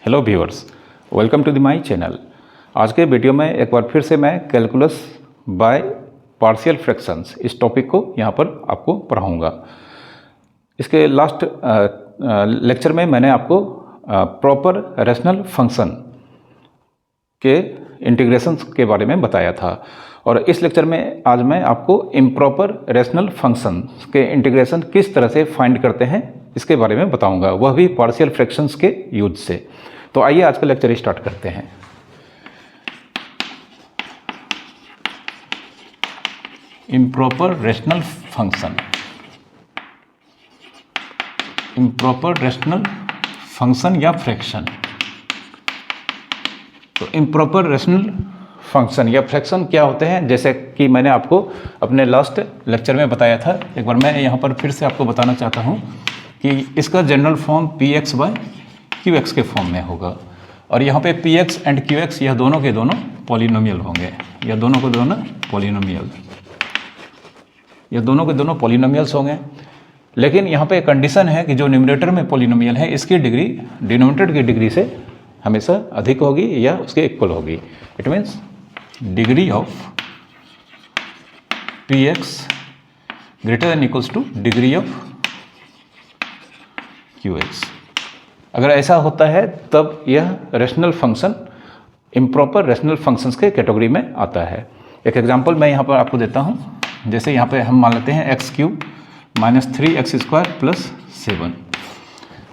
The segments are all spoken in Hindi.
Hello viewers, welcome to the my channel. आज के वीडियो में एक बार फिर से मैं कैलकुलस बाय पार्शियल फ्रैक्शंस इस टॉपिक को यहाँ पर आपको पढ़ाऊँगा। इसके लास्ट लेक्चर में मैंने आपको प्रॉपर रैशनल फंक्शन के इंटीग्रेशंस के बारे में बताया था और इस लेक्चर में आज मैं आपको इम्प्रॉपर रैशनल फंक्शन के इंटीग्रेशन किस तरह से फाइंड करते हैं इसके बारे में बताऊंगा, वह भी पार्शियल फ्रैक्शंस के यूज से। तो आइए आज का लेक्चर स्टार्ट करते हैं। Improper rational function, improper rational function या फ्रैक्शन। तो इम्प्रॉपर रैशनल फंक्शन या फ्रैक्शन क्या होते हैं, जैसे कि मैंने आपको अपने लास्ट लेक्चर में बताया था। एक बार मैं यहाँ पर फिर से आपको बताना चाहता हूँ कि इसका general form px by qx के फॉर्म में होगा और यहाँ पे px एंड qx यह दोनों के दोनों पॉलिनोमियल होंगे। यह दोनों के दोनों पॉलिनोमियल, यह दोनों के दोनों पॉलिनोमियल्स होंगे। लेकिन यहाँ पे कंडीशन है कि जो न्यूमरेटर में पॉलिनोमियल है इसकी डिग्री डिनोमिनेटर की डिग्री से हमेशा अधिक होगी या उसके इक्वल होगी। It means degree of px greater than equals two degree of qx। अगर ऐसा होता है तब यह rational function improper rational functions के कैटेगरी में आता है। एक एग्जांपल मैं यहाँ पर आपको देता हूँ। जैसे यहाँ पे हम मान लेते हैं x³ माइनस 3x² प्लस 7।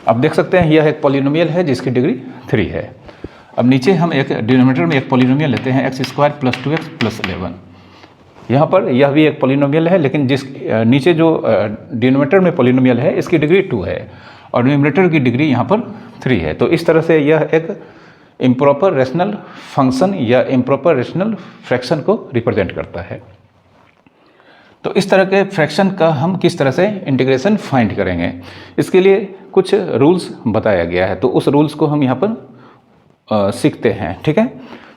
अब देख सकते हैं यह एक पॉलिनोमियल है जिसकी डिग्री 3 है। अब नीचे हम एक डिनोमिनेटर में एक पॉलिनोमियल लेते हैं x² प्लस 2x प्लस 11। यहाँ पर यह भी एक पॉलिनोमियल है, लेकिन जिस नीचे जो डिनोमिनेटर में पॉलिनोमियल है इसकी डिग्री 2 है और न्यूमरेटर की डिग्री यहाँ पर 3 है। तो इस तरह से यह एक इम्प्रॉपर रैशनल फंक्शन या इम्प्रॉपर रैशनल फ्रैक्शन को रिप्रेजेंट करता है। तो इस तरह के फ्रैक्शन का हम किस तरह से इंटीग्रेशन फाइंड करेंगे, इसके लिए कुछ रूल्स बताया गया है। तो उस रूल्स को हम यहाँ पर सीखते हैं, ठीक है।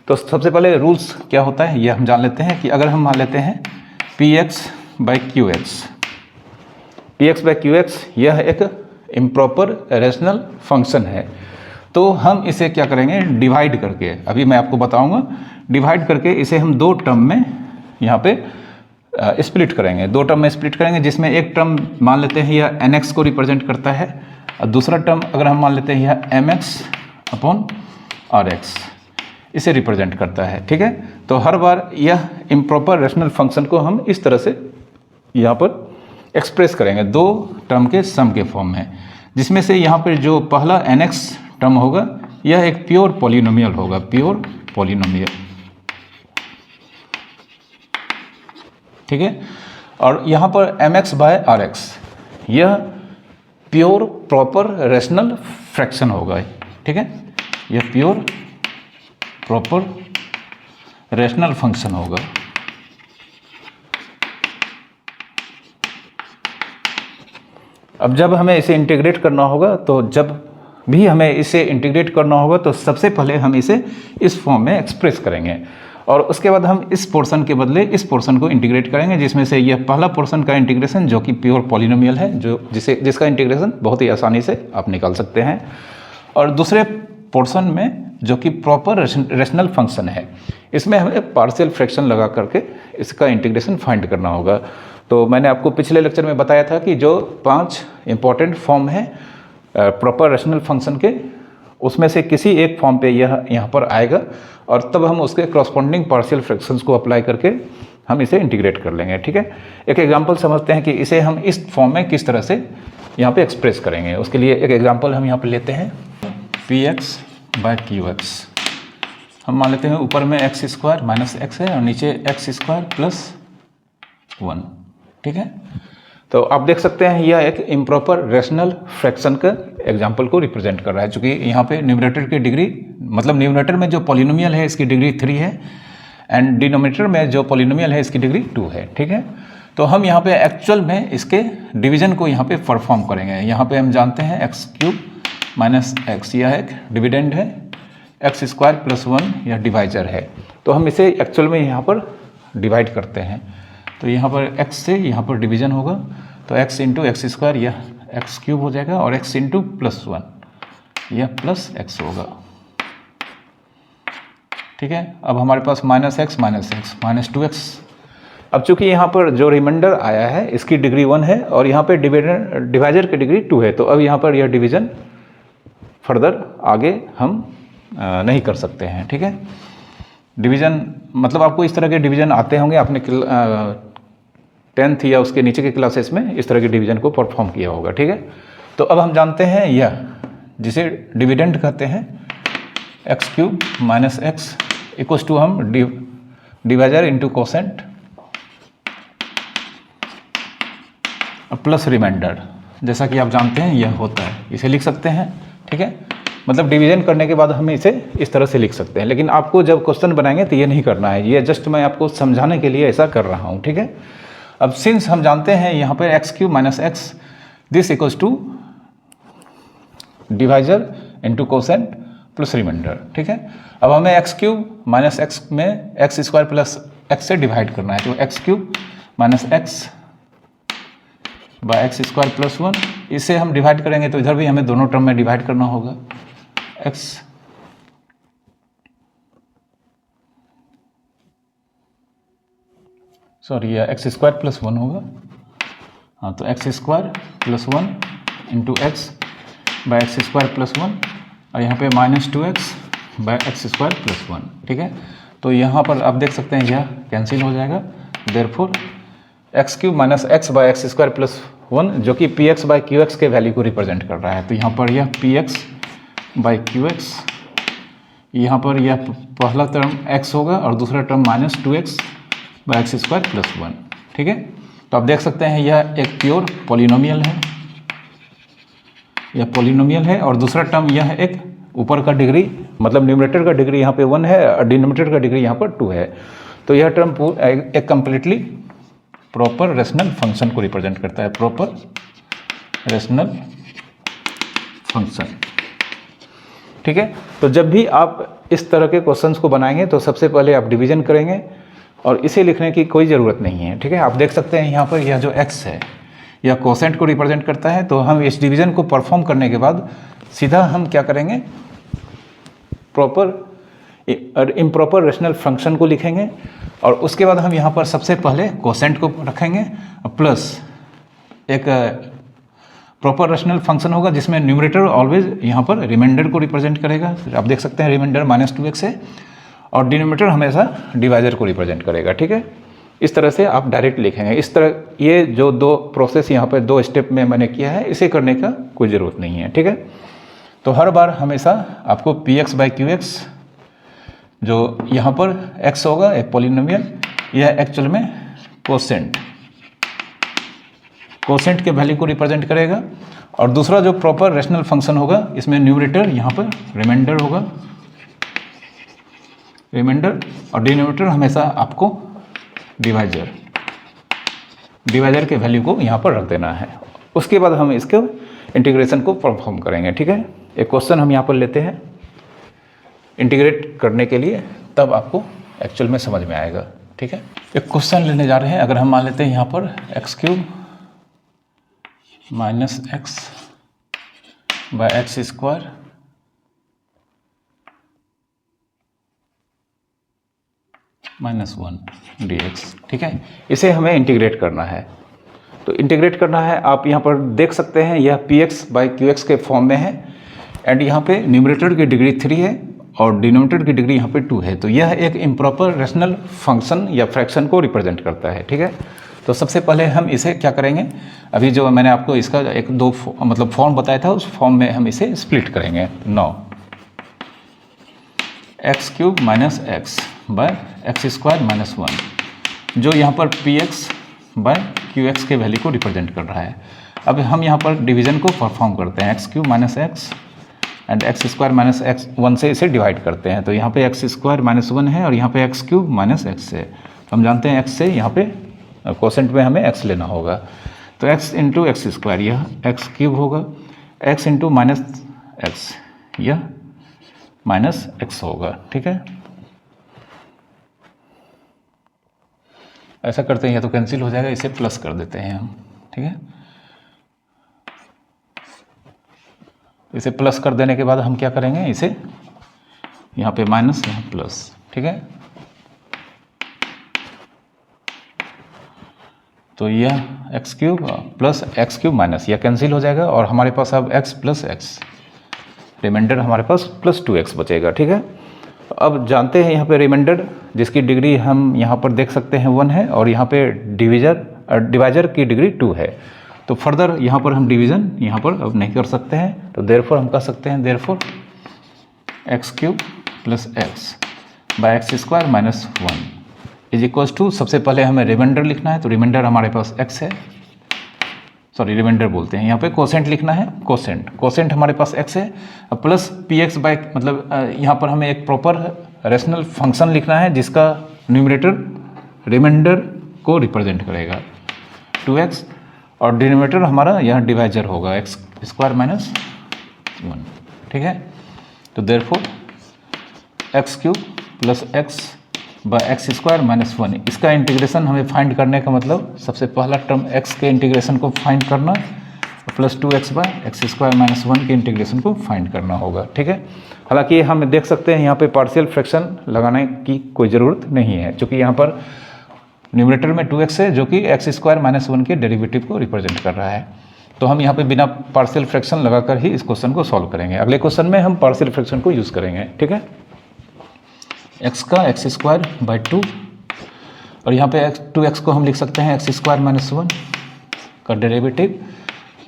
तो सबसे पहले रूल्स क्या होता है यह हम जान लेते हैं कि अगर हम मान लेते हैं px by qx, px by qx यह एक इम्प्रॉपर रैशनल फंक्शन है। तो हम इसे क्या करेंगे, डिवाइड करके, अभी मैं आपको बताऊंगा, डिवाइड करके इसे हम दो टर्म में यहाँ पे स्प्लिट करेंगे। दो टर्म में स्प्लिट करेंगे जिसमें एक टर्म मान लेते हैं यह nx को रिप्रेजेंट करता है और दूसरा टर्म अगर हम मान लेते हैं यह mx अपॉन rx इसे रिप्रेजेंट करता है, ठीक है। तो हर बार यह इम्प्रॉपर रैशनल फंक्शन को हम इस तरह से यहाँ पर एक्सप्रेस करेंगे दो टर्म के सम के फॉर्म में, जिसमें से यहाँ पर जो पहला nx टर्म होगा यह एक प्योर पॉलिनोमियल होगा, प्योर पॉलिनोमियल, ठीक है। और यहाँ पर mx बाय rx यह प्योर प्रॉपर रैशनल फ्रैक्शन होगा, ठीक है। यह प्योर प्रॉपर रैशनल फंक्शन होगा। अब जब हमें इसे इंटीग्रेट करना होगा, तो जब भी हमें इसे इंटीग्रेट करना होगा तो सबसे पहले हम इसे इस फॉर्म में एक्सप्रेस करेंगे और उसके बाद हम इस पोर्शन के बदले इस पोर्शन को इंटीग्रेट करेंगे, जिसमें से यह पहला पोर्शन का इंटीग्रेशन जो कि प्योर पॉलिनोमियल है, जिसका इंटीग्रेशन बहुत ही आसानी से आप निकाल सकते हैं, और दूसरे पोर्शन में जो कि प्रॉपर रैशनल फंक्शन है, इसमें हमें पार्शियल फ्रैक्शन लगा करके इसका इंटीग्रेशन फाइंड करना होगा। तो मैंने आपको पिछले लेक्चर में बताया था कि जो 5 इंपॉर्टेंट फॉर्म है प्रॉपर रैशनल फंक्शन के, उसमें से किसी एक फॉर्म पे यह यहाँ पर आएगा और तब हम उसके करस्पॉन्डिंग पार्शियल फ्रैक्शंस को अप्लाई करके हम इसे इंटीग्रेट कर लेंगे, ठीक है। एक एग्जांपल समझते हैं कि इसे हम इस फॉर्म में किस तरह से यहाँ पे एक्सप्रेस करेंगे। उसके लिए एक एग्जांपल हम यहाँ पे लेते हैं px बाय qx। हम मान लेते हैं ऊपर में x² माइनस x है और नीचे x² प्लस 1, ठीक है। तो आप देख सकते हैं यह एक इम्प्रॉपर रैशनल फ्रैक्शन का एग्जांपल को रिप्रेजेंट कर रहा है, क्योंकि यहाँ पे न्यूमरेटर की डिग्री, मतलब न्यूमरेटर में जो पॉलिनोमियल है इसकी डिग्री 3 है एंड डिनोमिनेटर में जो पॉलिनोमियल है इसकी डिग्री 2 है, ठीक है। तो हम यहाँ पे एक्चुअल में इसके डिवीजन को यहाँ पे परफॉर्म करेंगे। यहाँ पे हम जानते हैं x³ माइनस x यह एक डिविडेंड है, x² प्लस 1 यह डिवाइजर है। तो हम इसे एक्चुअल में यहाँ पर डिवाइड करते हैं। तो यहाँ पर x से यहाँ पर डिवीजन होगा, तो x इंटू x² यह x³ हो जाएगा और x इंटू प्लस 1 यह प्लस x होगा, ठीक है। अब हमारे पास -x -2x। अब चूंकि यहाँ पर जो रिमाइंडर आया है इसकी डिग्री 1 है और यहाँ पे डिवाइजर की डिग्री 2 है, तो अब यहाँ पर यह डिवीज़न फर्दर आगे हम नहीं कर सकते हैं, ठीक है। डिवीज़न मतलब आपको इस तरह के डिवीज़न आते होंगे, आपने 10th या उसके नीचे के क्लासेस में इस तरह के डिवीज़न को परफॉर्म किया होगा, ठीक है। तो अब हम जानते हैं यह जिसे डिविडेंड कहते हैं x³ - x इक्वल्स टू हम divisor into quotient plus remainder, जैसा कि आप जानते हैं यह होता है, इसे लिख सकते हैं, ठीक है। मतलब डिवीजन करने के बाद हम इसे इस तरह से लिख सकते हैं, लेकिन आपको जब क्वेश्चन बनाएंगे तो ये नहीं करना है, ये जस्ट मैं आपको समझाने के लिए ऐसा कर रहा हूँ, ठीक है। अब सिंस हम जानते हैं यहाँ पर x³ - x this equals to divisor into quotient plus remainder, ठीक है। अब हमें x³ - x में x² प्लस x से डिवाइड करना है, तो x³ - x by x² plus 1, इसे हम डिवाइड करेंगे तो इधर भी हमें दोनों टर्म में डिवाइड करना होगा, x x² प्लस 1 होगा, हाँ, तो x² plus 1 into x by x² plus 1 और यहाँ पे -2x बाय x² प्लस 1, ठीक है। तो यहाँ पर आप देख सकते हैं यह कैंसिल हो जाएगा, therefore x³ - x by x² plus 1 जो कि px बाय qx के वैल्यू को रिप्रेजेंट कर रहा है, तो यहाँ पर यह px बाय qx, यहाँ पर यह पहला टर्म x होगा और दूसरा term -2x bye x² plus 1, ठीक है। तो आप देख सकते हैं यह एक प्योर पॉलिनोमियल है, यह पॉलिनोमियल है, और दूसरा टर्म यह एक ऊपर का डिग्री मतलब न्यूमरेटर का डिग्री यहाँ पे 1 है और डिनोमिनेटर का डिग्री यहाँ पर 2 है, तो यह टर्म एक कंप्लीटली प्रॉपर रेशनल फंक्शन को रिप्रेजेंट करता है, प्रॉपर रेशनल फंक्शन, ठीक है। तो जब भी आप इस तरह के क्वेश्चंस को बनाएंगे तो सबसे पहले आप डिवीजन करेंगे और इसे लिखने की कोई ज़रूरत नहीं है, ठीक है। आप देख सकते हैं यहाँ पर यह जो x है यह कोसेंट को रिप्रेजेंट करता है, तो हम इस डिवीजन को परफॉर्म करने के बाद सीधा हम क्या करेंगे, प्रॉपर इम्प्रॉपर रेशनल फंक्शन को लिखेंगे और उसके बाद हम यहाँ पर सबसे पहले कोसेंट को रखेंगे प्लस एक प्रॉपर रेशनल फंक्शन होगा जिसमें न्यूमरेटर ऑलवेज यहाँ पर रिमाइंडर को रिप्रेजेंट करेगा, आप देख सकते हैं रिमाइंडर -2x है, और डिनोमिनेटर हमेशा डिवाइजर को रिप्रेजेंट करेगा, ठीक है। इस तरह से आप डायरेक्ट लिखेंगे, इस तरह ये जो दो प्रोसेस यहाँ पर 2 स्टेप में मैंने किया है इसे करने का कोई ज़रूरत नहीं है, ठीक है। तो हर बार हमेशा आपको px बाय qx जो यहाँ पर x होगा एक पॉलिनोमियल, यह एक्चुअल में कोसेंट के वैल्यू को रिप्रेजेंट करेगा, और दूसरा जो प्रॉपर रेशनल फंक्शन होगा इसमें न्यूमरेटर यहाँ पर रिमाइंडर होगा, रिमाइंडर, और डिनोमिनेटर हमेशा आपको डिवाइजर के वैल्यू को यहाँ पर रख देना है। उसके बाद हम इसके इंटीग्रेशन को परफॉर्म करेंगे, ठीक है। एक क्वेश्चन हम यहाँ पर लेते हैं इंटीग्रेट करने के लिए, तब आपको एक्चुअल में समझ में आएगा, ठीक है। एक क्वेश्चन लेने जा रहे हैं, अगर हम मान लेते हैं यहाँ पर x³ - x by x² -1 dx, ठीक है। इसे हमें इंटीग्रेट करना है, तो इंटीग्रेट करना है, आप यहाँ पर देख सकते हैं यह px बाय qx के फॉर्म में है, एंड यहाँ पे न्यूमरेटर की डिग्री 3 है और डिनोमिनेटर की डिग्री यहाँ पे 2 है, तो यह एक इम्प्रॉपर रेशनल फंक्शन या फ्रैक्शन को रिप्रेजेंट करता है, ठीक है। तो सबसे पहले हम इसे क्या करेंगे, अभी जो मैंने आपको इसका एक दो मतलब फॉर्म बताया था उस फॉर्म में हम इसे स्प्लिट करेंगे। Now x³ - x by x² - 1 जो यहाँ पर px बाय qx के वैल्यू को रिप्रेजेंट कर रहा है। अब हम यहाँ पर डिवीजन को परफॉर्म करते हैं, x³ - x and x² - x 1 से इसे डिवाइड करते हैं, तो यहाँ पे x² - 1 है और यहाँ पे x³ - x है, हम जानते हैं x से यहाँ पे कोसेंट में हमें x लेना होगा, तो x इंटू x², यह x³ होगा, x इंटू -x, यह -x होगा, ठीक है। ऐसा करते हैं, यह तो कैंसिल हो जाएगा, इसे प्लस कर देते हैं हम, ठीक है। इसे प्लस कर देने के बाद हम क्या करेंगे, इसे यहाँ पे माइनस यहाँ प्लस, ठीक है। ठीक है। तो यह x cube plus x cube minus यह कैंसिल हो जाएगा और हमारे पास अब एक्स प्लस एक्स, रिमाइंडर हमारे पास प्लस 2x बचेगा, ठीक है। अब जानते हैं यहाँ पे रिमाइंडर जिसकी डिग्री हम यहाँ पर देख सकते हैं 1 है और यहाँ पे डिवाइजर की डिग्री 2 है। तो फर्दर यहाँ पर हम डिवीज़न यहाँ पर अब नहीं कर सकते हैं, तो देयरफॉर हम कह सकते हैं therefore x cube plus x by x square minus 1 is equals to, सबसे पहले हमें रिमाइंडर लिखना है, तो रिमाइंडर हमारे पास x है, सॉरी रिमाइंडर बोलते हैं, यहाँ पे कोसेंट लिखना है, कोसेंट हमारे पास x है, प्लस पी एक्स बाई, मतलब यहाँ पर हमें एक प्रॉपर रेशनल फंक्शन लिखना है जिसका न्यूमरेटर रिमाइंडर को रिप्रेजेंट करेगा 2x और डिनोमिनेटर हमारा यहाँ डिवाइजर होगा एक्स स्क्वायर माइनस 1, ठीक है। तो therefore x cube plus x by x square minus 1, इसका इंटीग्रेशन हमें फाइंड करने का मतलब सबसे पहला टर्म x के इंटीग्रेशन को फाइंड करना plus 2x by x square minus 1 के इंटीग्रेशन को फाइंड करना होगा, ठीक है। हालांकि हम देख सकते हैं यहाँ पे पार्शियल फ्रैक्शन लगाने की कोई ज़रूरत नहीं है क्योंकि यहाँ पर न्यूमरेटर में 2x है जो कि एक्स स्क्वायर माइनस 1 के डेरिवेटिव को रिप्रेजेंट कर रहा है। तो हम यहाँ पे बिना पार्शियल फ्रैक्शन लगाकर ही इस क्वेश्चन को सॉल्व करेंगे। अगले क्वेश्चन में हम पार्शियल फ्रैक्शन को यूज़ करेंगे, ठीक है। x का एक्स स्क्वायर बाई 2 और यहाँ पे 2x को हम लिख सकते हैं एक्स स्क्वायर माइनस 1 का derivative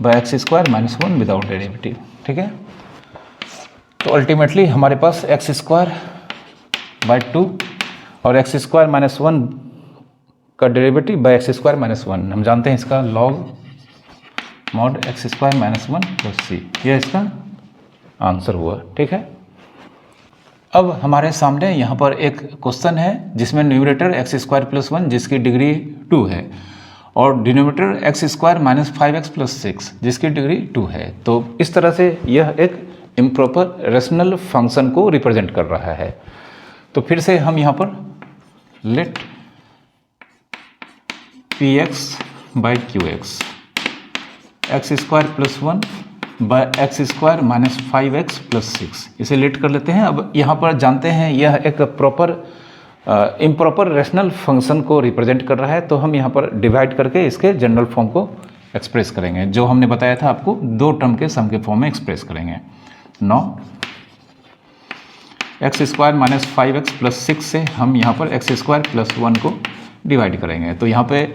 by x square minus 1 without derivative, ठीक है। तो अल्टीमेटली हमारे पास एक्स स्क्वायर बाई 2 और एक्स स्क्वायर माइनस 1 का derivative by x square minus 1, हम जानते हैं इसका log mod x square minus 1 plus C, यह इसका आंसर हुआ, ठीक है। अब हमारे सामने यहाँ पर एक क्वेश्चन है जिसमें न्यूमरेटर एक्स स्क्वायर प्लस 1 जिसकी डिग्री 2 है और denominator x square minus 5x plus 6 जिसकी डिग्री 2 है। तो इस तरह से यह एक इम्प्रॉपर रेशनल फंक्शन को रिप्रेजेंट कर रहा है। तो फिर से हम यहाँ पर let p x by q x x square plus 1 by x square minus 5x plus 6 इसे लेट कर लेते हैं। अब यहाँ पर जानते हैं यह एक प्रॉपर इम्प्रॉपर रेशनल फंक्शन को रिप्रेजेंट कर रहा है, तो हम यहाँ पर डिवाइड करके इसके जनरल फॉर्म को एक्सप्रेस करेंगे जो हमने बताया था आपको, 2 टर्म के सम के फॉर्म में एक्सप्रेस करेंगे। नौ x square minus 5x plus 6 से हम यहाँ पर एक्स स्क्वायर प्लस 1 को डिवाइड करेंगे। तो यहाँ पे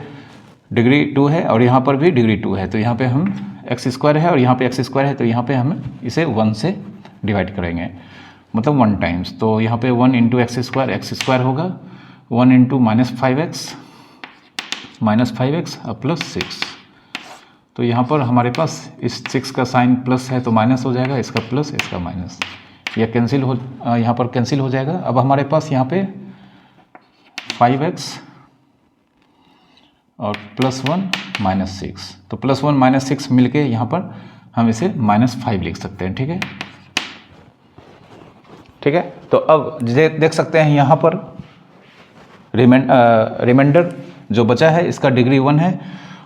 डिग्री 2 है और यहाँ पर भी डिग्री 2 है, तो यहाँ पे हम एक्स स्क्वायर है और यहाँ पे एक्स स्क्वायर है, तो यहाँ पे हम इसे 1 से डिवाइड करेंगे, मतलब 1 टाइम्स। तो यहाँ पे 1 इंटू एक्स स्क्वायर होगा, 1 इंटू माइनस 5x और प्लस 6। तो यहाँ पर हमारे पास इस 6 का साइन प्लस है तो माइनस हो जाएगा, इसका प्लस इसका माइनस, यह कैंसिल हो, यहाँ पर कैंसिल हो जाएगा। अब हमारे पास यहाँ पे 5x और प्लस 1 माइनस 6, तो प्लस 1 माइनस 6 मिलके यहाँ पर हम इसे माइनस 5 लिख सकते हैं, ठीक है, ठीक है। तो अब देख सकते हैं यहाँ पर रिमाइंडर जो बचा है इसका डिग्री 1 है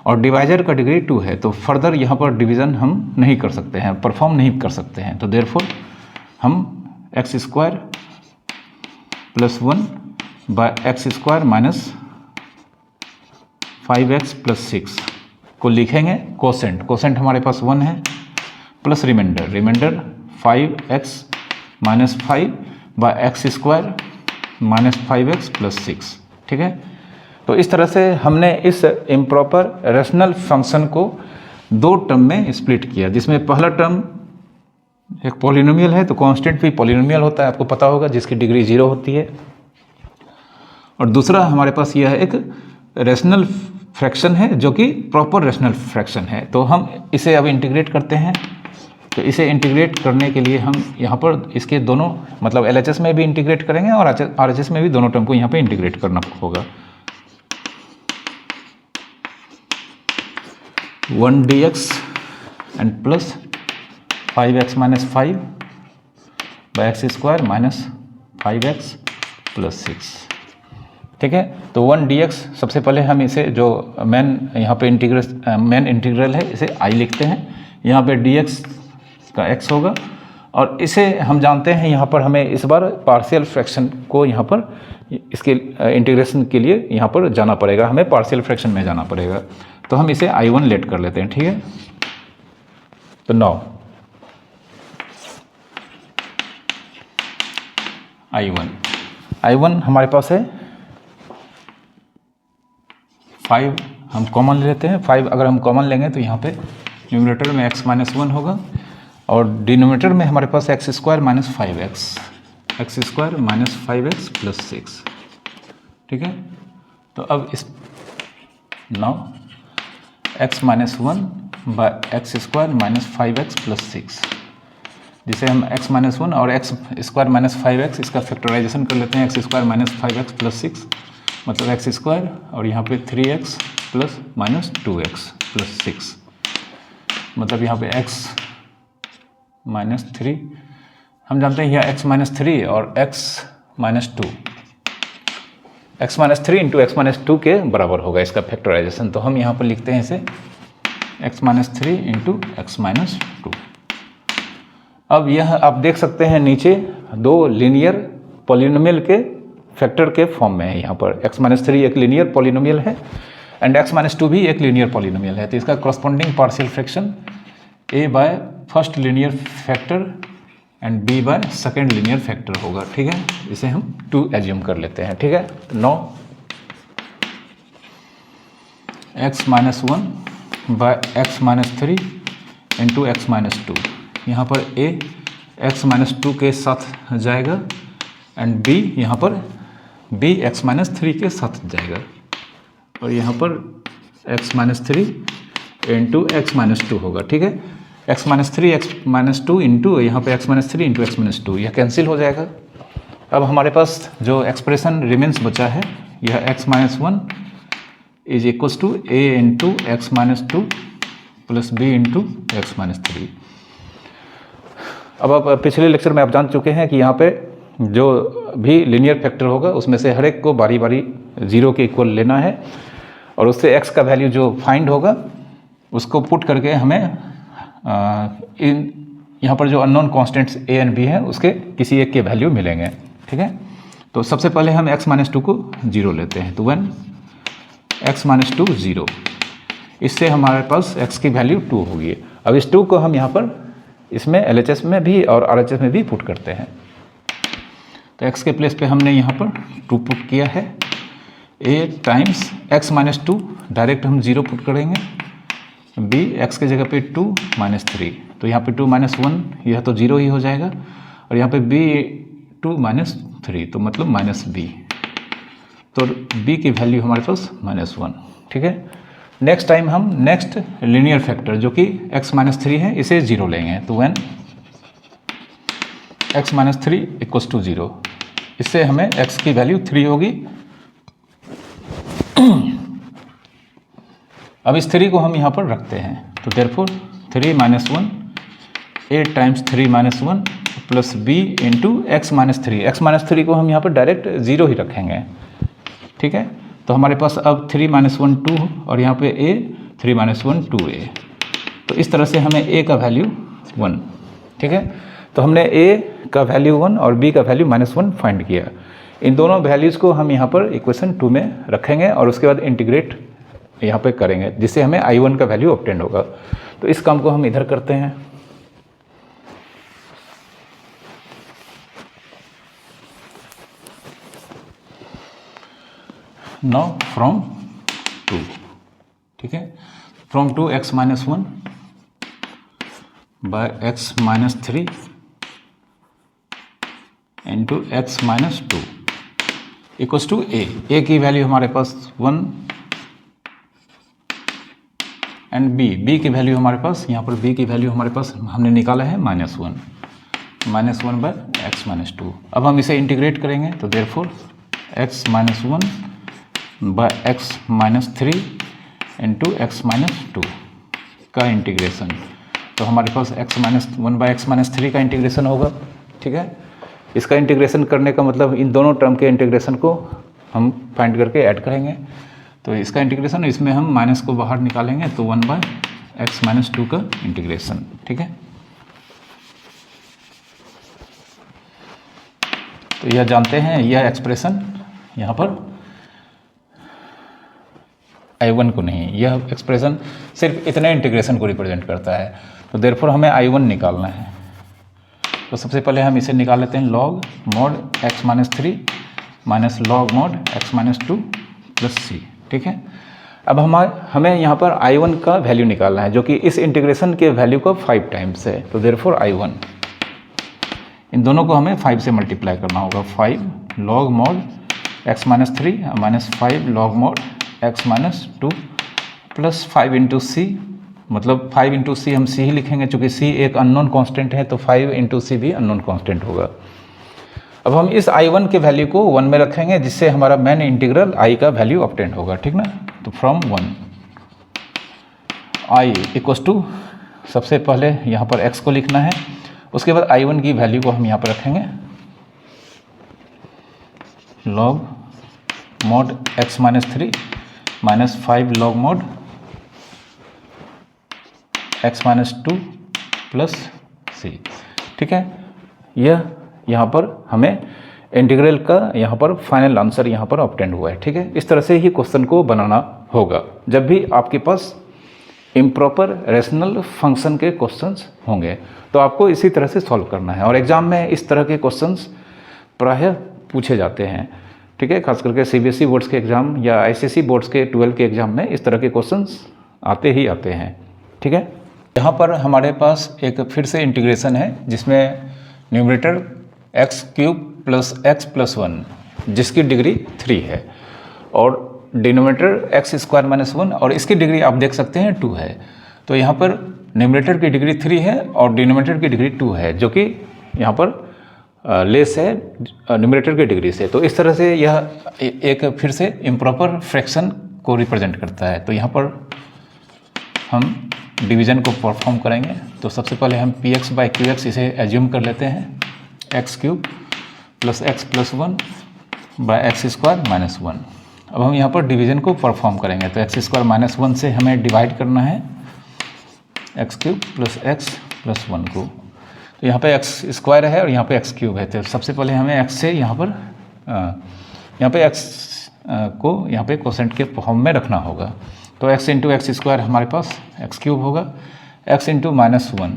और डिवाइजर का डिग्री 2 है, तो फर्दर यहाँ पर डिवीज़न हम नहीं कर सकते हैं, परफॉर्म नहीं कर सकते हैं। तो देयरफॉर हम x square plus 1 by x square minus 5x plus 6 को लिखेंगे कोसेंट हमारे पास 1 है, plus remainder 5x minus 5 by x square minus 5x plus 6, ठीक है। तो इस तरह से हमने इस इम्प्रॉपर रेशनल फंक्शन को 2 टर्म में स्प्लिट किया, जिसमें पहला टर्म एक पॉलिनोमियल है, तो कांस्टेंट भी पॉलिनोमियल होता है, आपको पता होगा, जिसकी डिग्री 0 होती है। और दूसरा हमारे पास यह एक रेशनल फ्रैक्शन है जो कि प्रॉपर रेशनल फ्रैक्शन है। तो हम इसे अब इंटीग्रेट करते हैं। तो इसे इंटीग्रेट करने के लिए हम यहाँ पर इसके दोनों, मतलब LHS में भी इंटीग्रेट करेंगे और RHS में भी दोनों टर्म को यहाँ पे इंटीग्रेट करना होगा। 1dx and plus 5x minus 5 by x square minus 5x plus 6, ठीक है। तो 1dx सबसे पहले हम इसे जो मेन यहाँ पे मेन इंटीग्रल है इसे I लिखते हैं। यहाँ पे dx का x होगा और इसे हम जानते हैं यहाँ पर हमें इस बार पार्शियल फ्रैक्शन को यहाँ पर इसके इंटीग्रेशन के लिए यहाँ पर जाना पड़ेगा, हमें पार्शियल फ्रैक्शन में जाना पड़ेगा। तो हम इसे I1 लेट कर लेते हैं, ठीक है। तो नाउ I1 हमारे पास है 5, हम कॉमन ले लेते हैं। 5 अगर हम कॉमन लेंगे तो यहाँ पे न्यूमरेटर में x माइनस 1 होगा और डिनोमिनेटर में हमारे पास x square minus 5x plus 6, ठीक है। तो अब इस now x minus 1 by x square minus 5x plus 6, जिसे हम x माइनस 1 और एक्स स्क्वायर माइनस 5x इसका फैक्टराइजेशन कर लेते हैं। X square minus 5x plus 6 मतलब एक्स स्क्वायर और यहाँ पे 3x plus minus 2x plus 6 मतलब यहाँ पे x माइनस 3, हम जानते हैं यह x माइनस 3 और x minus 2, x minus 3 into x minus 2 के बराबर होगा इसका फैक्टराइजेशन। तो हम यहाँ पर लिखते हैं इसे x minus 3 into x minus 2। अब यह आप देख सकते हैं नीचे दो लीनियर पॉलिनोमियल के फैक्टर के फॉर्म में है। यहाँ पर x माइनस 3 एक लीनियर पॉलिनोमियल है एंड x माइनस 2 भी एक लीनियर पॉलिनोमियल है। तो इसका corresponding partial fraction a by first linear factor and b by second linear factor होगा, ठीक है। इसे हम 2 एज्यूम कर लेते हैं, ठीक है। Now x minus 1 by x minus 3 into x minus 2, यहाँ पर a x माइनस 2 के साथ जाएगा एंड b यहाँ पर b x माइनस 3 के साथ जाएगा और यहाँ पर x minus 3 into x minus 2 होगा, ठीक है। x minus 3 x minus 2 into यहाँ पे x minus 3 into x minus 2, यह कैंसिल हो जाएगा। अब हमारे पास जो एक्सप्रेशन रिमेंस बचा है यह x minus 1 is equal to a into x minus 2 plus b into x minus 3। अब आप पिछले लेक्चर में आप जान चुके हैं कि यहाँ पे जो भी लीनियर फैक्टर होगा उसमें से हर एक को बारी बारी 0 के इक्वल लेना है और उससे x का वैल्यू जो फाइंड होगा उसको पुट करके हमें यहाँ पर जो unknown constants a and b हैं उसके किसी एक के वैल्यू मिलेंगे, ठीक है। तो सबसे पहले हम x माइनस 2 को 0 लेते हैं। तो 1 x माइनस 2 0, इससे हमारे पास x की वैल्यू 2 होगी। अब इस 2 को हम यहाँ पर इसमें LHS में भी और RHS में भी पुट करते हैं। तो x के प्लेस पे हमने यहाँ पर 2 पुट किया है, a times x minus 2 direct हम 0 पुट करेंगे, b x के जगह पे 2 माइनस 3, तो यहाँ पे 2 माइनस 1 यह तो 0 ही हो जाएगा और यहाँ पे b 2 माइनस 3 तो मतलब माइनस b, तो b की वैल्यू हमारे पास माइनस 1, ठीक है। नेक्स्ट टाइम हम नेक्स्ट लीनियर फैक्टर जो कि x माइनस 3 है इसे 0 लेंगे। तो when x minus 3 equals to 0, इससे हमें x की वैल्यू 3 होगी। अब इस 3 को हम यहाँ पर रखते हैं, तो therefore 3 minus 1 a times 3 minus 1 plus b into x minus 3। X minus 3 को हम यहाँ पर डायरेक्ट 0 ही रखेंगे, ठीक है। तो हमारे पास अब 3 माइनस 1 2 और यहाँ पे a 3 माइनस 1 2a, तो इस तरह से हमें a का वैल्यू 1, ठीक है। तो हमने a का वैल्यू 1 और b का वैल्यू माइनस 1 फाइंड किया। इन दोनों वैल्यूज़ को हम यहाँ पर इक्वेशन 2 में रखेंगे और उसके बाद इंटीग्रेट यहाँ पे करेंगे जिससे हमें I1 का वैल्यू ऑब्टेन होगा। तो इस काम को हम इधर करते हैं। नाउ फ्रॉम 2, ठीक है, from 2 x minus 1 by x minus 3 into x minus 2 equals to a की वैल्यू हमारे पास 1 एंड b की वैल्यू हमारे पास यहाँ पर b की वैल्यू हमारे पास हमने निकाला है माइनस 1 बाय एक्स माइनस 2। अब हम इसे इंटीग्रेट करेंगे, तो therefore x minus 1 by x minus 3 into x minus 2 का इंटीग्रेशन, तो हमारे पास x minus 1 by x minus 3 का इंटीग्रेशन होगा, ठीक है। इसका इंटीग्रेशन करने का मतलब इन दोनों टर्म के इंटीग्रेशन को हम फाइंड करके ऐड करेंगे। तो इसका इंटीग्रेशन, इसमें हम माइनस को बाहर निकालेंगे, तो 1 बाय एक्स माइनस 2 का इंटीग्रेशन, ठीक है। तो यह जानते हैं, यह एक्सप्रेशन यहाँ पर I1 को नहीं, यह एक्सप्रेशन सिर्फ इतने इंटीग्रेशन को रिप्रेजेंट करता है। तो देयरफॉर हमें I1 निकालना है। तो सबसे पहले हम इसे निकाल लेते हैं, log mod x minus 3 minus log mod x minus 2 plus c। ठीक है, अब हमें यहाँ पर I1 का वैल्यू निकालना है, जो कि इस इंटीग्रेशन के वैल्यू का 5 टाइम्स है। तो देयरफॉर I1, इन दोनों को हमें 5 से मल्टीप्लाई करना होगा। 5 log mod x minus 3 minus 5 log mod x minus 2 plus 5 into सी, मतलब 5 इंटू सी हम c ही लिखेंगे, चूँकि c एक अननोन कांस्टेंट है, तो 5 इंटू सी भी अननोन कांस्टेंट होगा। अब हम इस I1 के वैल्यू को 1 में रखेंगे, जिससे हमारा मेन इंटीग्रल I का वैल्यू ऑब्टेन होगा। ठीक ना, तो फ्रॉम 1 I इक्वस टू, सबसे पहले यहाँ पर x को लिखना है, उसके बाद I1 की वैल्यू को हम यहाँ पर रखेंगे, log mod x minus 3 minus 5 log mod x minus 2 plus c। ठीक है, यह यहाँ पर हमें इंटीग्रल का यहाँ पर फाइनल आंसर यहाँ पर ऑब्टेन हुआ है। ठीक है, इस तरह से ही क्वेश्चन को बनाना होगा जब भी आपके पास इम्प्रॉपर रेशनल फंक्शन के क्वेश्चंस होंगे, तो आपको इसी तरह से सॉल्व करना है। और एग्ज़ाम में इस तरह के क्वेश्चंस प्रायः पूछे जाते हैं। ठीक है, खास करके CBSE बोर्ड्स के एग्ज़ाम या ICSE बोर्ड्स के 12 के एग्ज़ाम में इस तरह के क्वेश्चंस आते ही आते हैं। ठीक है, यहाँ पर हमारे पास एक फिर से इंटीग्रेशन है, जिसमें numerator x cube plus x plus 1 जिसकी डिग्री 3 है, और डिनोमिनेटर x स्क्वायर माइनस 1, और इसकी डिग्री आप देख सकते हैं 2 है। तो यहाँ पर न्यूमरेटर की डिग्री 3 है और डिनोमिनेटर की डिग्री 2 है, जो कि यहाँ पर लेस है न्यूमरेटर की डिग्री से। तो इस तरह से यह एक फिर से इम्प्रॉपर फ्रैक्शन को रिप्रेजेंट करता है। तो यहाँ पर हम डिवीज़न को परफॉर्म करेंगे। तो सबसे पहले हम px बाई qx इसे एज्यूम कर लेते हैं, x cube plus x plus 1 by x square minus 1। अब हम यहाँ पर डिवीज़न को परफॉर्म करेंगे। तो एक्स स्क्वायर माइनस 1 से हमें डिवाइड करना है x cube plus x plus 1 को। तो यहाँ पे एक्स स्क्वायर है और यहाँ पे एक्स क्यूब है। तो सबसे पहले हमें एक्स से यहाँ पे एक्स को यहाँ पे कोसेंट के फॉर्म में रखना होगा। तो एक्स इंटू एक्स स्क्वायर हमारे पास एक्स क्यूब होगा, एक्स इंटू माइनस 1।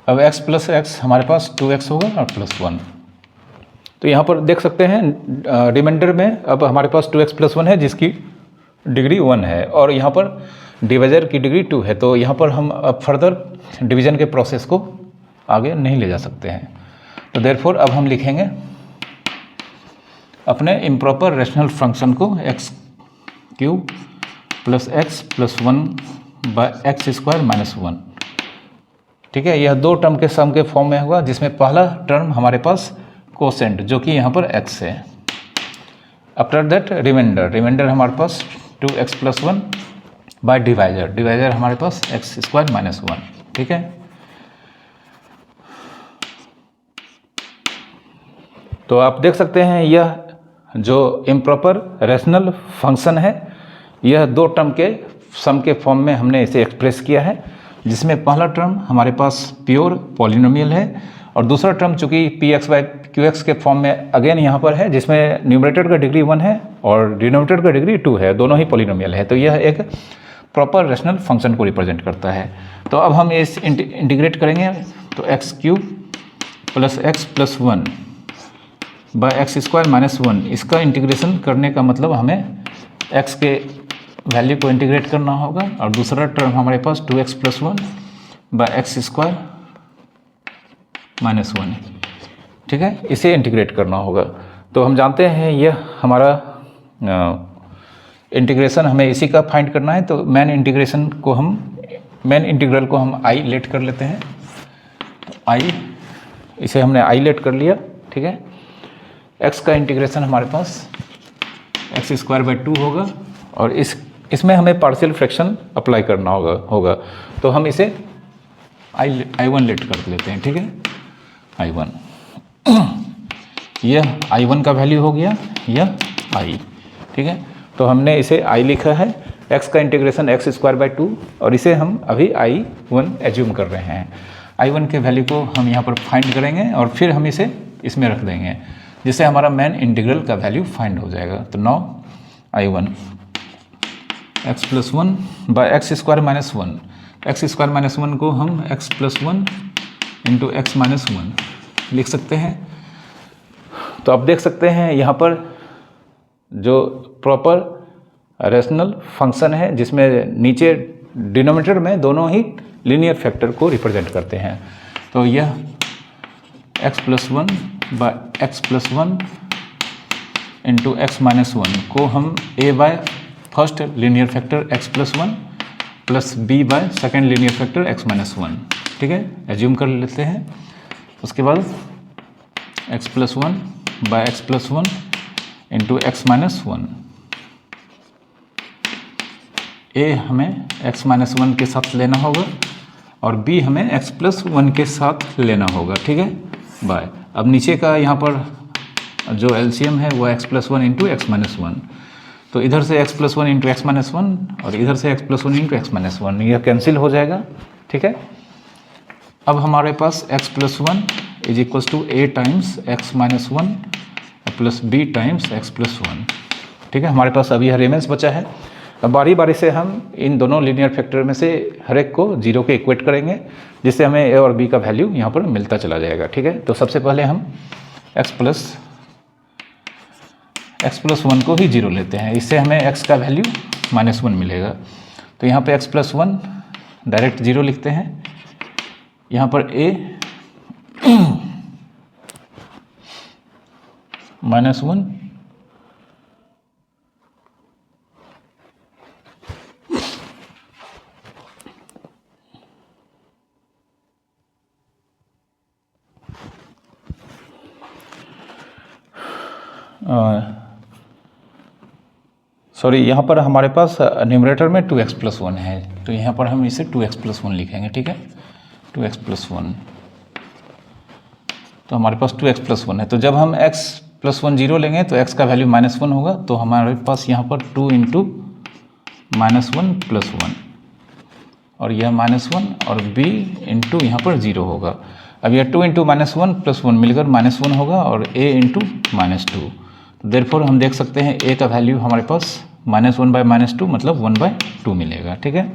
अब x प्लस एक्स हमारे पास 2x होगा और प्लस 1। तो यहाँ पर देख सकते हैं रिमाइंडर में अब हमारे पास 2x प्लस 1 है, जिसकी डिग्री 1 है, और यहाँ पर डिवाइजर की डिग्री 2 है। तो यहाँ पर हम अब फर्दर डिवीज़न के प्रोसेस को आगे नहीं ले जा सकते हैं। तो देयरफॉर अब हम लिखेंगे अपने इम्प्रॉपर रेशनल फंक्शन को x cube plus x plus 1 by x square minus 1। ठीक है, यह दो टर्म के सम के फॉर्म में होगा, जिसमें पहला टर्म हमारे पास कोसेंट जो कि यहाँ पर x है। आफ्टर दैट रिमाइंडर हमारे पास 2x प्लस 1 बाय डिवाइजर हमारे पास एक्स स्क्वायर माइनस 1। ठीक है, तो आप देख सकते हैं यह जो इम्प्रॉपर रेशनल फंक्शन है, यह दो टर्म के सम के फॉर्म में हमने इसे एक्सप्रेस किया है, जिसमें पहला टर्म हमारे पास प्योर पॉलिनोमियल है, और दूसरा टर्म चूँकि px बाई qx के फॉर्म में अगेन यहाँ पर है, जिसमें न्यूमरेटर का डिग्री 1 है और डिनोमिनेटर का डिग्री 2 है, दोनों ही पॉलिनोमियल है। तो यह एक प्रॉपर रेशनल फंक्शन को रिप्रेजेंट करता है। तो अब हम इस इंटीग्रेट करेंगे। तो x cube plus x plus 1 by x square minus 1, इसका इंटीग्रेशन करने का मतलब हमें x के वैल्यू को इंटीग्रेट करना होगा, और दूसरा टर्म हमारे पास 2x plus 1 by x square minus 1। ठीक है, इसे इंटीग्रेट करना होगा। तो हम जानते हैं यह हमारा इंटीग्रेशन हमें इसी का फाइंड करना है। तो मेन इंटीग्रल को हम आई लेट कर लेते हैं। तो आई, इसे हमने आई लेट कर लिया। ठीक है, एक्स का इंटीग्रेशन हमारे पास एक्स स्क्वायर बाई 2 होगा, और इसमें हमें पार्शियल फ्रैक्शन अप्लाई करना होगा। तो हम इसे I1 लेट कर लेते हैं। ठीक है, I1 यह I1 का वैल्यू हो गया, यह I। ठीक है, तो हमने इसे I लिखा है, x का इंटीग्रेशन एक्स स्क्वायर बाई 2, और इसे हम अभी I1 एज्यूम कर रहे हैं। I1 के वैल्यू को हम यहाँ पर फाइंड करेंगे और फिर हम इसे इसमें रख देंगे, जिससे हमारा मेन इंटीग्रल का वैल्यू फाइंड हो जाएगा। तो now I1 x plus 1 by x square minus 1, x square minus 1 को हम x plus 1 into x minus 1 लिख सकते हैं। तो आप देख सकते हैं यहाँ पर जो प्रॉपर रेशनल फंक्शन है, जिसमें नीचे डिनोमिनेटर में दोनों ही लीनियर फैक्टर को रिप्रेजेंट करते हैं। तो यह x plus 1 by x plus 1 into x minus 1 को हम a by first linear factor x plus 1 plus b by second linear factor x minus 1, ठीक है, एज्यूम कर लेते हैं। उसके बाद x plus 1 by x plus 1 into x minus 1, a हमें x माइनस 1 के साथ लेना होगा और b हमें x प्लस 1 के साथ लेना होगा, ठीक है, बाय। अब नीचे का यहाँ पर जो एलसीएम है वो x plus 1 into x minus 1, तो इधर से x plus 1 into x minus 1 और इधर से x plus 1 into x minus 1, यह कैंसिल हो जाएगा, ठीक है। अब हमारे पास x plus 1 is equals to a times x minus 1 plus b times x plus 1, ठीक है। हमारे पास अभी यह रिमेंस बचा है। अब बारी बारी से हम इन दोनों लीनियर फैक्टर में से हर एक को जीरो के इक्वेट करेंगे, जिससे हमें a और b का वैल्यू यहाँ पर मिलता चला जाएगा, ठीक है। तो सबसे पहले हम x प्लस 1 को ही जीरो लेते हैं, इससे हमें x का वैल्यू माइनस 1 मिलेगा। तो यहाँ पे x प्लस 1 डायरेक्ट जीरो लिखते हैं, यहाँ पर a माइनस 1 सॉरी, यहाँ पर हमारे पास न्यूमरेटर में 2x प्लस 1 है, तो यहाँ पर हम इसे 2x प्लस 1 लिखेंगे, ठीक है, 2x प्लस 1। तो हमारे पास 2x प्लस 1 है, तो जब हम x प्लस 1 जीरो लेंगे तो x का वैल्यू माइनस 1 होगा, तो हमारे पास यहाँ पर 2 इंटू माइनस 1 प्लस 1 और यह माइनस 1 और b इंटू यहाँ पर जीरो होगा। अब यह 2 इंटू माइनस 1 प्लस 1 मिलकर माइनस 1 होगा और a इंटू माइनस 2, तो देयरफॉर हम देख सकते हैं a का वैल्यू हमारे पास माइनस 1 बाय माइनस 2 मतलब 1 बाय 2 मिलेगा, ठीक है।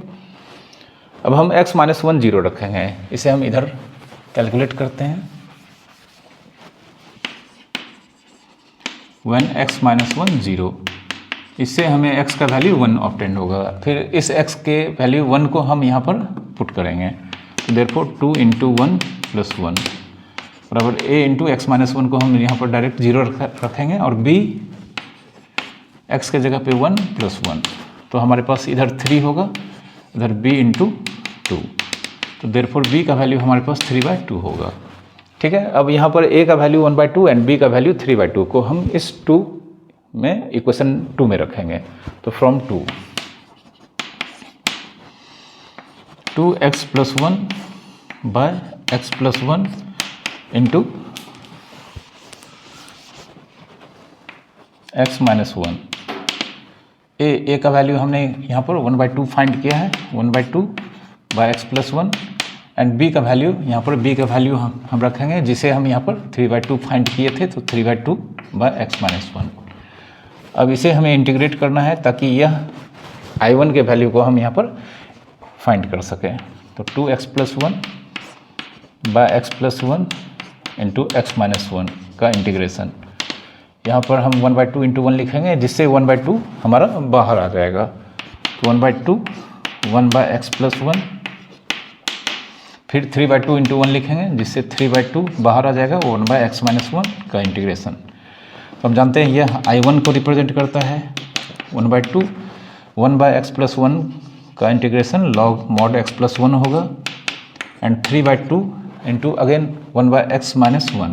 अब हम x माइनस 1 जीरो रखेंगे, इसे हम इधर कैलकुलेट करते हैं। when x माइनस 1 जीरो, इससे हमें x का वैल्यू 1 ऑब्टेन होगा। फिर इस x के वैल्यू 1 को हम यहाँ पर पुट करेंगे, तो देयरफॉर 2 इंटू 1 प्लस 1 बराबर a इंटू एक्स माइनस 1 को हम यहाँ पर डायरेक्ट जीरो रखेंगे और b x के जगह पे 1 प्लस 1, तो हमारे पास इधर 3 होगा, इधर b इंटू 2, तो देयरफॉर b का वैल्यू हमारे पास 3/2 होगा, ठीक है। अब यहाँ पर a का वैल्यू 1/2 एंड b का वैल्यू 3/2 को हम इस 2 में इक्वेशन 2 में रखेंगे। तो from 2x plus 1 by x plus 1 into x minus 1, a का वैल्यू हमने यहाँ पर 1/2 फाइंड किया है, 1/2 by x plus 1 and b का वैल्यू यहाँ पर b का वैल्यू हम रखेंगे, जिसे हम यहाँ पर 3/2 फाइंड किए थे, तो 3/2 बाय एक्स माइनस 1। अब इसे हमें इंटीग्रेट करना है ताकि यह I1 के वैल्यू को हम यहाँ पर फाइंड कर सकें। तो 2x plus 1 by x plus 1 into x minus 1 का इंटीग्रेशन, यहाँ पर हम 1/2 इंटू 1 लिखेंगे, जिससे 1/2 हमारा बाहर आ जाएगा। तो 1/2 1 बाय एक्स प्लस 1, फिर 3/2 इंटू 1 लिखेंगे, जिससे 3/2 बाहर आ जाएगा, 1 बाय एक्स माइनस 1 का इंटीग्रेशन। तो हम जानते हैं यह I1 को रिप्रेजेंट करता है, 1/2 1 बाय एक्स प्लस 1 का integration log mod x plus 1 होगा and 3/2 into again 1 by x minus 1,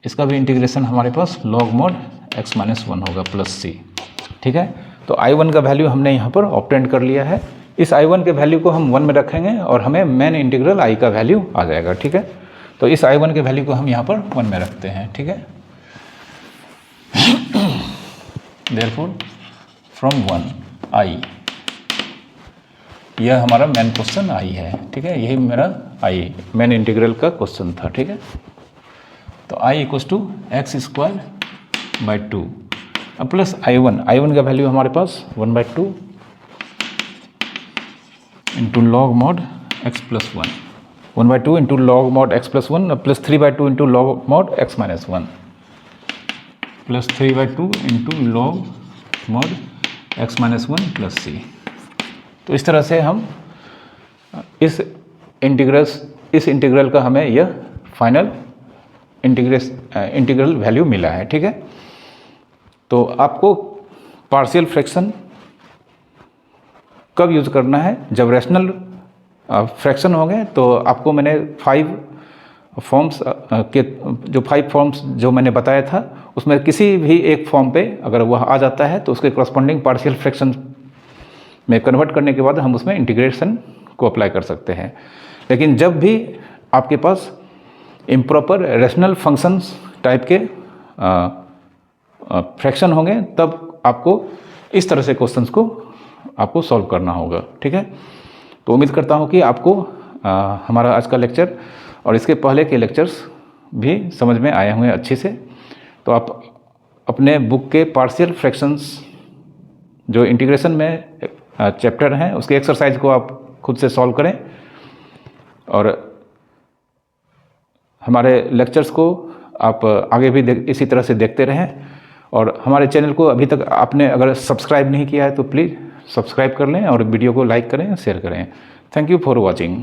इसका भी इंटीग्रेशन हमारे पास लॉग मॉड एक्स माइनस 1 होगा प्लस c, ठीक है। तो I1 का वैल्यू हमने यहाँ पर ऑब्टेन कर लिया है। इस I1 के वैल्यू को हम 1 में रखेंगे और हमें मेन इंटीग्रल I का वैल्यू आ जाएगा, ठीक है। तो इस I1 के वैल्यू को हम यहाँ पर 1 में रखते हैं, ठीक है। Therefore from 1 I यह हमारा मेन क्वेश्चन आई है, ठीक है, यही मेरा आई मेन इंटीग्रल का क्वेश्चन था, ठीक है। तो I equals to x square by 2 अब प्लस आई वन का वैल्यू हमारे पास 1/2 into log mod x plus 1, 1/2 into log mod x plus 1 plus 3/2 into log mod x minus 1 plus 3/2 into log mod x minus 1 plus C. तो इस तरह से हम इस इंटीग्रल का हमें यह फाइनल इंटीग्रल वैल्यू मिला है, ठीक है। तो आपको पार्शियल फ्रैक्शन कब यूज़ करना है, जब रैशनल फ्रैक्शन होंगे। तो आपको मैंने 5 फॉर्म्स के जो 5 फॉर्म्स जो मैंने बताया था उसमें किसी भी एक फॉर्म पे अगर वह आ जाता है तो उसके करस्पॉन्डिंग पार्शियल फ्रैक्शन में कन्वर्ट करने के बाद हम उसमें इंटीग्रेशन को अप्लाई कर सकते हैं। लेकिन जब भी आपके पास इम्प्रॉपर रैशनल फंक्शंस टाइप के फ्रैक्शन होंगे तब आपको इस तरह से क्वेश्चंस को आपको सॉल्व करना होगा, ठीक है। तो उम्मीद करता हूँ कि आपको हमारा आज का लेक्चर और इसके पहले के लेक्चर्स भी समझ में आए हुए अच्छे से। तो आप अपने बुक के पार्शियल फ्रैक्शंस जो इंटीग्रेशन में चैप्टर हैं उसके एक्सरसाइज को आप खुद से सॉल्व करें और हमारे लेक्चर्स को आप आगे भी इसी तरह से देखते रहें। और हमारे चैनल को अभी तक आपने अगर सब्सक्राइब नहीं किया है तो प्लीज़ सब्सक्राइब कर लें और वीडियो को लाइक करें, शेयर करें। Thank you for watching.